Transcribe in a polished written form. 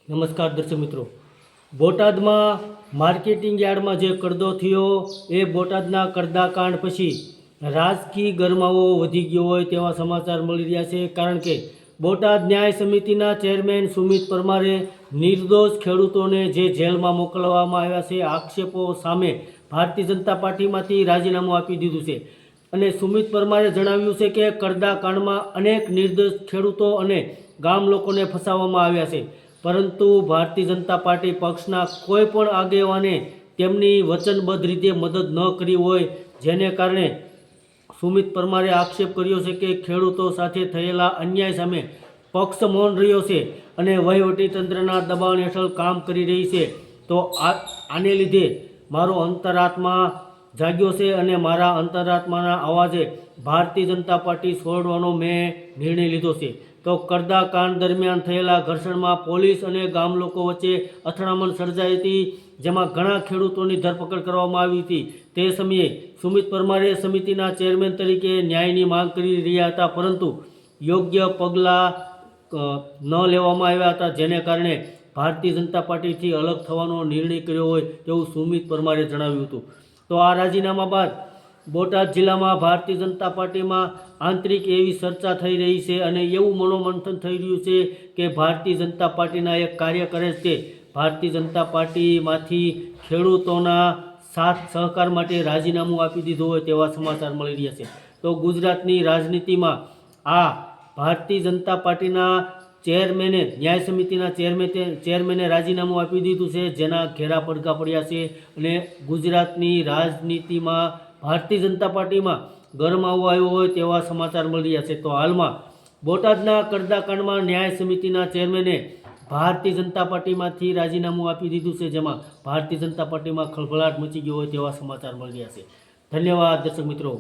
નમસ્કાર દર્શક મિત્રો, બોટાદમાં માર્કેટિંગ યાર્ડમાં જે કરદો થયો એ બોટાદના કરદાકાંડ પછી રાજકીય ગરમાવો વધી ગયો હોય તેવા સમાચાર મળી રહ્યા છે. કારણ કે બોટાદ ન્યાય સમિતિના ચેરમેન સુમિત પરમારે નિર્દોષ ખેડૂતોને જે જેલમાં મોકલવામાં આવ્યા છે, આક્ષેપો સામે ભારતીય જનતા પાર્ટીમાંથી રાજીનામું આપી દીધું છે. અને સુમિત પરમારે જણાવ્યું છે કે કરદાકાંડમાં અનેક નિર્દોષ ખેડૂતો અને ગામ લોકોને ફસાવવામાં આવ્યા છે, પરંતુ ભારતીય જનતા પાર્ટી પક્ષના કોઈ પણ આગેવાને તેમની વચનબદ્ધ રીતે મદદ ન કરી હોય, જેને કારણે સુમિત પરમારે આક્ષેપ કર્યો છે કે ખેડૂતો સાથે થયેલા અન્યાય સામે પક્ષ મૌન રહ્યો છે અને વહીવટીતંત્રના દબાણ હેઠળ કામ કરી રહી છે. તો આને લીધે મારો અંતરાત્મા જાગ્યો છે અને મારા અંતરાત્માના અવાજે ભારતીય જનતા પાર્ટી છોડવાનો મેં નિર્ણય લીધો છે. તો કરદાકાંડ દરમિયાન થયેલા ઘર્ષણમાં પોલીસ અને ગામ લોકો વચ્ચે અથડામણ સર્જાઈ હતી, જેમાં ઘણા ખેડૂતોની ધરપકડ કરવામાં આવી હતી. તે સમયે સુમિત પરમારે સમિતિના ચેરમેન તરીકે ન્યાયની માંગ કરી રહ્યા હતા, પરંતુ યોગ્ય પગલાં ન લેવામાં આવ્યા હતા, જેને કારણે ભારતીય જનતા પાર્ટીથી અલગ થવાનો નિર્ણય કર્યો હોય તેવું સુમિત પરમારે જણાવ્યું હતું. તો આ રાજીનામા બાદ બોટાદ જિલ્લામાં ભારતીય જનતા પાર્ટીમાં આંતરિક એવી ચર્ચા થઈ રહી છે અને એવું મનોમંથન થઈ રહ્યું છે કે ભારતીય જનતા પાર્ટીના એક કાર્યકરે તે ભારતીય જનતા પાર્ટીમાંથી ખેડૂતોના સાથ સહકાર માટે રાજીનામું આપી દીધું હોય તેવા સમાચાર મળી રહ્યા છે. તો ગુજરાતની રાજનીતિમાં આ ભારતીય જનતા પાર્ટીના ચેરમેને ન્યાય સમિતિના ચેરમેને રાજીનામું આપી દીધું છે, જેના ઘેરા પડઘા પડ્યા છે અને ગુજરાતની રાજનીતિમાં ભારતીય જનતા પાર્ટીમાં ગરમાવો આવ્યો હોય તેવા સમાચાર મળી રહ્યા છે. તો હાલમાં બોટાદના કરદાકાંડમાં ન્યાય સમિતિના ચેરમેને ભારતીય જનતા પાર્ટીમાંથી રાજીનામું આપી દીધું છે, જેમાં ભારતીય જનતા પાર્ટીમાં ખળભળાટ મચી ગયો હોય તેવા સમાચાર મળી રહ્યા છે. ધન્યવાદ દર્શક મિત્રો.